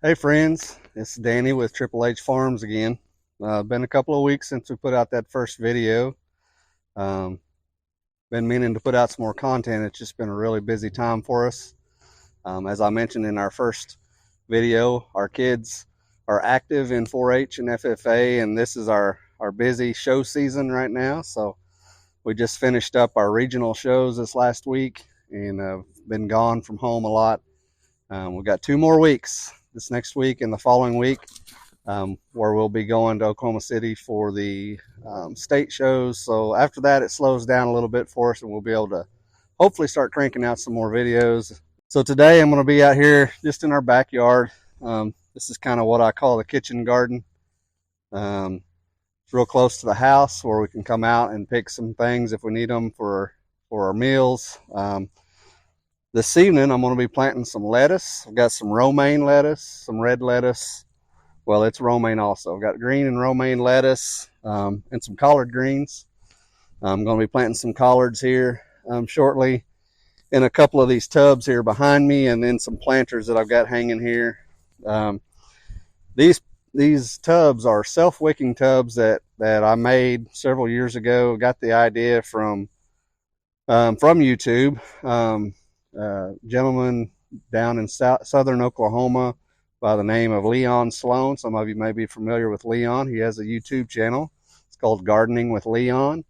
Hey friends, it's Danny with Triple H Farms again. Been a couple of weeks since we put out that first video. Um, been meaning to put out some more content. It's just been a really busy time for us. As I mentioned in our first video, our kids are active in 4-H and FFA, and this is our busy show season right now. So we just finished up our regional shows this last week and been gone from home a lot. We've got 2 more weeks, this next week and the following week, where we'll be going to Oklahoma City for the state shows. So after that, it slows down a little bit for us, and we'll be able to hopefully start cranking out some more videos. So today I'm going to be out here just in our backyard. This is kind of what I call the kitchen garden. It's real close to the house where we can come out and pick some things if we need them for our meals. This evening, I'm going to be planting some lettuce. I've got some romaine lettuce, some red lettuce. Well, it's romaine also. I've got green and romaine lettuce and some collard greens. I'm going to be planting some collards here shortly in a couple of these tubs here behind me, and then some planters that I've got hanging here. These tubs are self-wicking tubs that I made several years ago. Got the idea from YouTube. Gentleman down in southern Oklahoma by the name of Leon Sloan. Some of you may be familiar with Leon. He has a YouTube channel. It's called Gardening with Leon.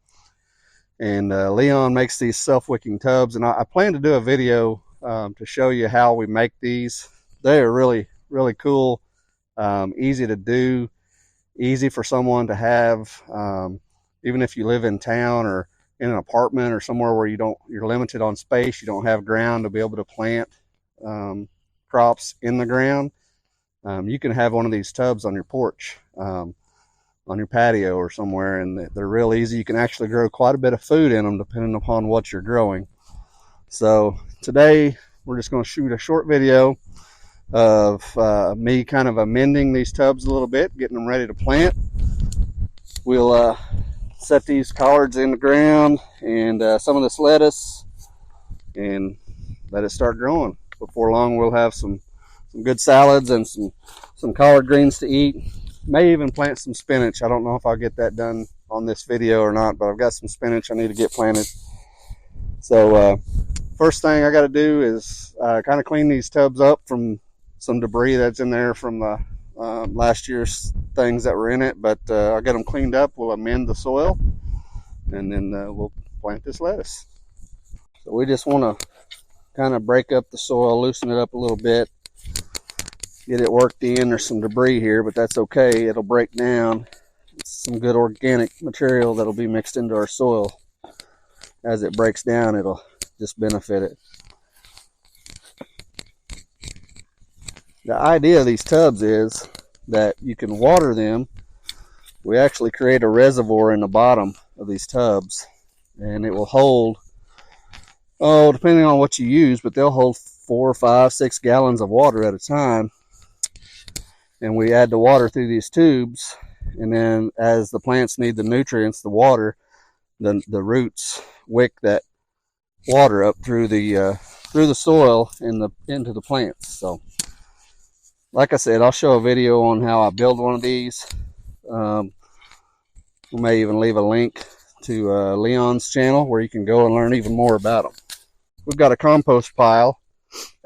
And Leon makes these self-wicking tubs. And I plan to do a video to show you how we make these. They are really, really cool, easy to do, easy for someone to have, even if you live in town or in an apartment or somewhere where you're limited on space, you don't have ground to be able to plant crops in the ground. You can have one of these tubs on your porch, on your patio or somewhere, and they're real easy. You can actually grow quite a bit of food in them depending upon what you're growing. So today we're just going to shoot a short video of me kind of amending these tubs a little bit, getting them ready to plant. We'll set these collards in the ground and some of this lettuce and let it start growing. Before long, we'll have some good salads and some collard greens to eat. May even plant some spinach. I don't know if I'll get that done on this video or not, but I've got some spinach I need to get planted. So first thing I got to do is kind of clean these tubs up from some debris that's in there from the last year's things that were in it, but I'll get them cleaned up. We'll amend the soil, and then we'll plant this lettuce. So we just want to kind of break up the soil, loosen it up a little bit, get it worked in. There's some debris here, but that's okay. It'll break down. It's some good organic material that'll be mixed into our soil. As it breaks down, it'll just benefit it. The idea of these tubs is that you can water them. We actually create a reservoir in the bottom of these tubs, and it will hold, depending on what you use, but they'll hold 4, 5, 6 gallons of water at a time. And we add the water through these tubes, and then as the plants need the nutrients, the water, the roots wick that water up through the soil and into the plants. So like I said, I'll show a video on how I build one of these. We may even leave a link to Leon's channel where you can go and learn even more about them. We've got a compost pile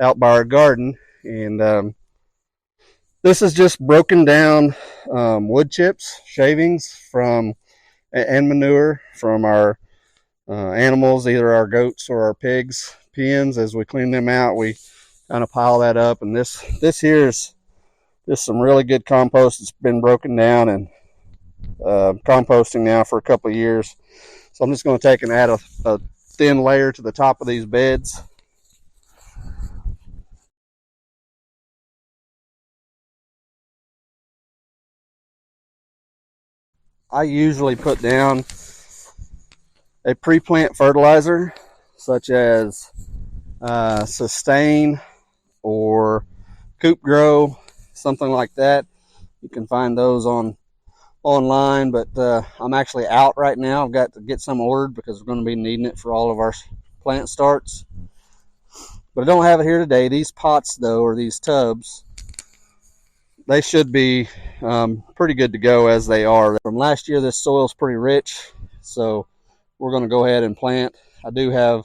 out by our garden, and this is just broken down wood chips, shavings and manure from our animals, either our goats or our pigs' pens. As we clean them out, we kind of pile that up, and this here is just some really good compost. It's been broken down and composting now for a couple of years. So I'm just going to take and add a thin layer to the top of these beds. I usually put down a pre-plant fertilizer such as Sustain or Coop Grow, something like that. You can find those online, but I'm actually out right now. I've got to get some ordered because we're going to be needing it for all of our plant starts. But I don't have it here today. These pots, though, or these tubs, they should be pretty good to go as they are. From last year, this soil is pretty rich, so we're going to go ahead and plant. I do have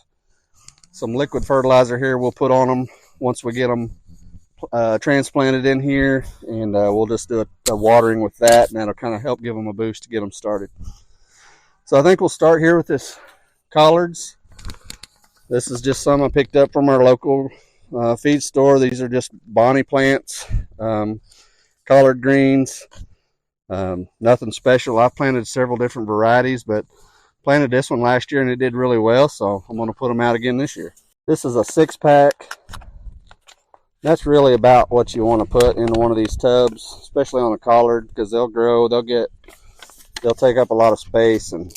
some liquid fertilizer here we'll put on them once we get them transplanted in here, and we'll just do a watering with that, and that'll kind of help give them a boost to get them started. So I think we'll start here with this collards. This is just some I picked up from our local feed store. These are just Bonnie plants, collard greens, nothing special. I've planted several different varieties, but planted this one last year and it did really well, so I'm going to put them out again this year. This is a 6-pack. That's really about what you want to put into one of these tubs, especially on a collard, because they'll grow, they'll take up a lot of space, and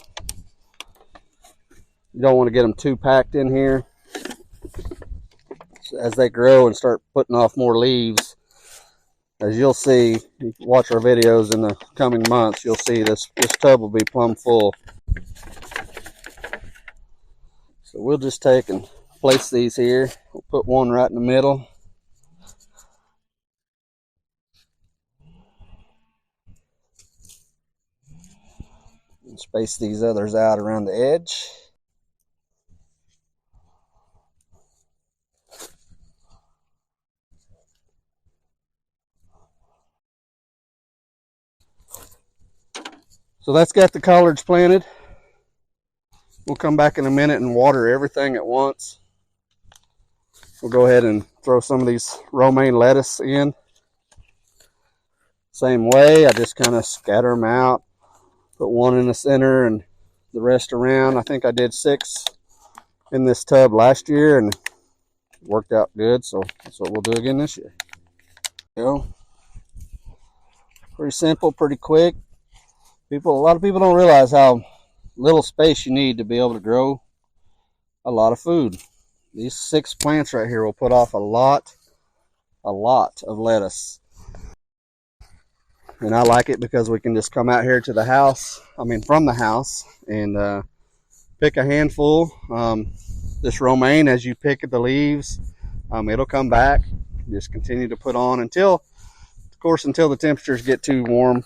you don't want to get them too packed in here. As they grow and start putting off more leaves, as you'll see, you watch our videos in the coming months, you'll see this tub will be plumb full. So we'll just take and place these here. We'll put one right in the middle. And space these others out around the edge. So that's got the collards planted. We'll come back in a minute and water everything at once. We'll go ahead and throw some of these romaine lettuce in. Same way, I just kind of scatter them out. Put one in the center and the rest around. I think I did 6 in this tub last year and it worked out good, so that's what we'll do again this year. Pretty simple, pretty quick. A lot of people don't realize how little space you need to be able to grow a lot of food. These 6 plants right here will put off a lot of lettuce. And I like it because we can just come out here to the house, from the house, and pick a handful. This romaine, as you pick at the leaves, it'll come back. Just continue to put on until the temperatures get too warm,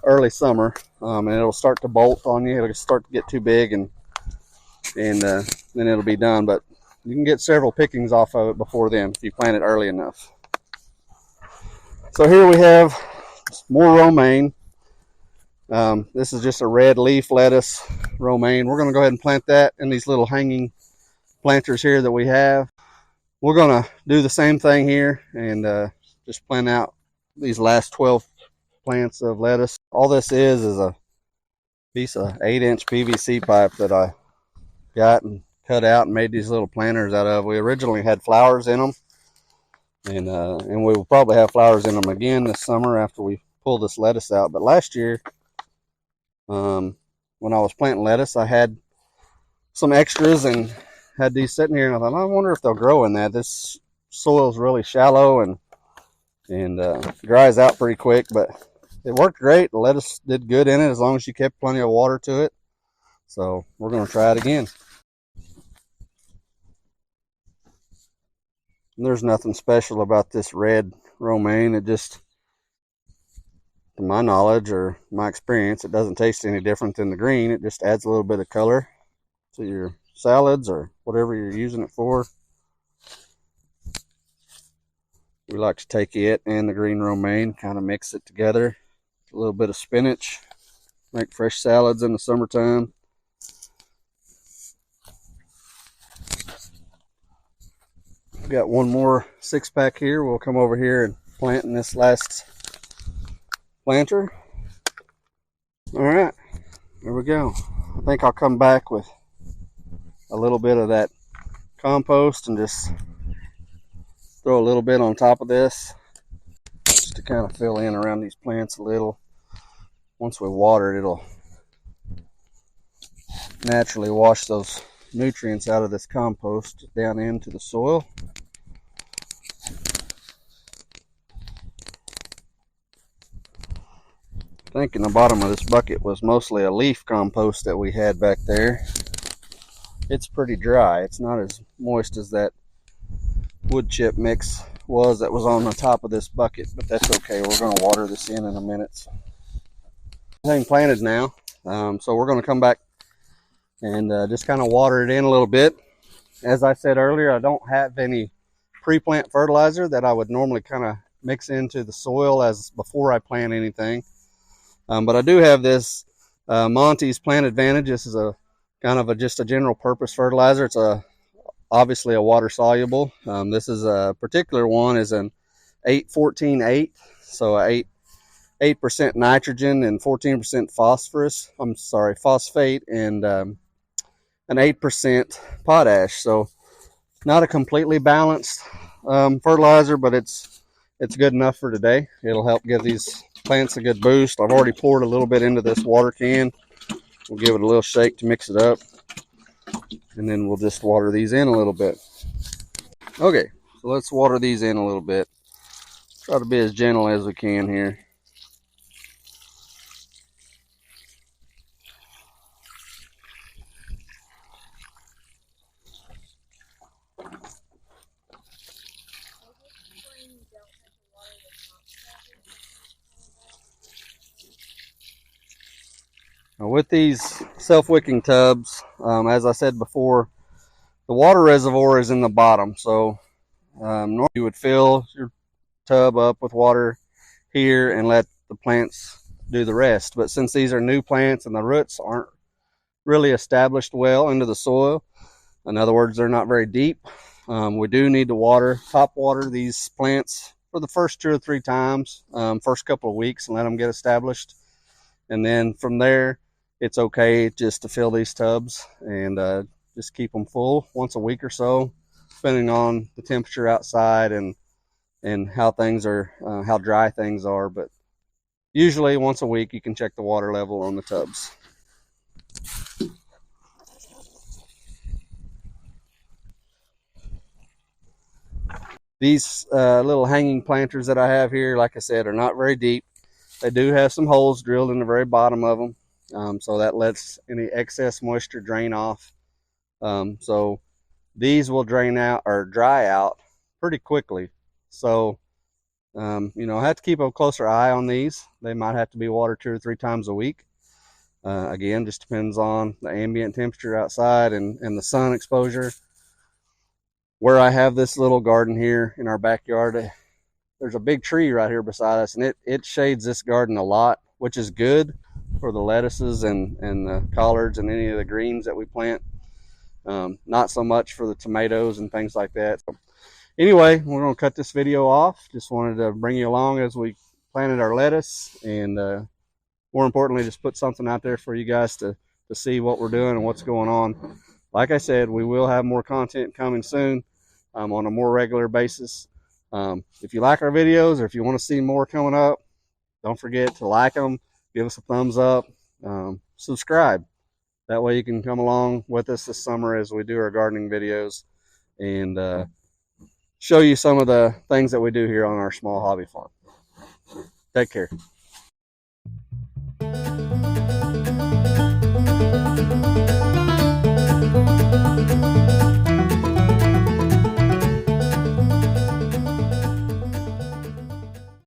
early summer, and it'll start to bolt on you. It'll start to get too big, and then it'll be done. But you can get several pickings off of it before then if you plant it early enough. So here we have more romaine. This is just a red leaf lettuce romaine. We're going to go ahead and plant that in these little hanging planters here that we have. We're going to do the same thing here and just plant out these last 12 plants of lettuce. All this is a piece of 8-inch PVC pipe that I got and cut out and made these little planters out of. We originally had flowers in them, and we will probably have flowers in them again this summer after we pull this lettuce out. But last year, when I was planting lettuce, I had some extras and had these sitting here, and I thought, I wonder if they'll grow in that. This soil is really shallow and dries out pretty quick, but it worked great. The lettuce did good in it as long as you kept plenty of water to it. So we're going to try it again. And there's nothing special about this red romaine. It just, to my knowledge or my experience, it doesn't taste any different than the green. It just adds a little bit of color to your salads or whatever you're using it for. We like to take it and the green romaine, kind of mix it together. A little bit of spinach, make fresh salads in the summertime. We've got one more 6-pack here. We'll come over here and plant in this last planter. All right, there we go. I think I'll come back with a little bit of that compost and just throw a little bit on top of this just to kind of fill in around these plants a little. Once we water it, it'll naturally wash those nutrients out of this compost down into the soil. I think in the bottom of this bucket was mostly a leaf compost that we had back there. It's pretty dry. It's not as moist as that wood chip mix was that was on the top of this bucket, but that's okay. We're going to water this in a minute. So, everything planted now. So we're going to come back and just kind of water it in a little bit. As I said earlier, I don't have any pre-plant fertilizer that I would normally kind of mix into the soil as before I plant anything. But I do have this Monty's Plant Advantage. This is a kind of just a general purpose fertilizer. It's obviously a water soluble. This is a particular one is an 8-14-8, so 8% nitrogen and 14% phosphorus. I'm sorry, phosphate, and an 8% potash. So not a completely balanced fertilizer, but it's good enough for today. It'll help give these plants a good boost. I've already poured a little bit into this water can. We'll give it a little shake to mix it up, and then we'll just water these in a little bit. Okay, so let's water these in a little bit. Try to be as gentle as we can here. Now with these self-wicking tubs, as I said before, the water reservoir is in the bottom. So normally you would fill your tub up with water here and let the plants do the rest. But since these are new plants and the roots aren't really established well into the soil, in other words, they're not very deep, we do need to top water these plants for the first 2 or 3 times, first couple of weeks, and let them get established. And then from there, it's okay just to fill these tubs and just keep them full once a week or so, depending on the temperature outside and how things are, how dry things are. But usually once a week, you can check the water level on the tubs. These little hanging planters that I have here, like I said, are not very deep. They do have some holes drilled in the very bottom of them. So that lets any excess moisture drain off. So these will drain out or dry out pretty quickly. So, I have to keep a closer eye on these. They might have to be watered 2 or 3 times a week. Again, just depends on the ambient temperature outside and the sun exposure. Where I have this little garden here in our backyard, there's a big tree right here beside us, and it shades this garden a lot, which is good for the lettuces and the collards and any of the greens that we plant. Not so much for the tomatoes and things like that. So anyway, we're going to cut this video off. Just wanted to bring you along as we planted our lettuce, and more importantly, just put something out there for you guys to see what we're doing and what's going on. Like I said, we will have more content coming soon on a more regular basis. If you like our videos, or if you want to see more coming up, don't forget to like them, give us a thumbs up, subscribe. That way you can come along with us this summer as we do our gardening videos and show you some of the things that we do here on our small hobby farm. Take care.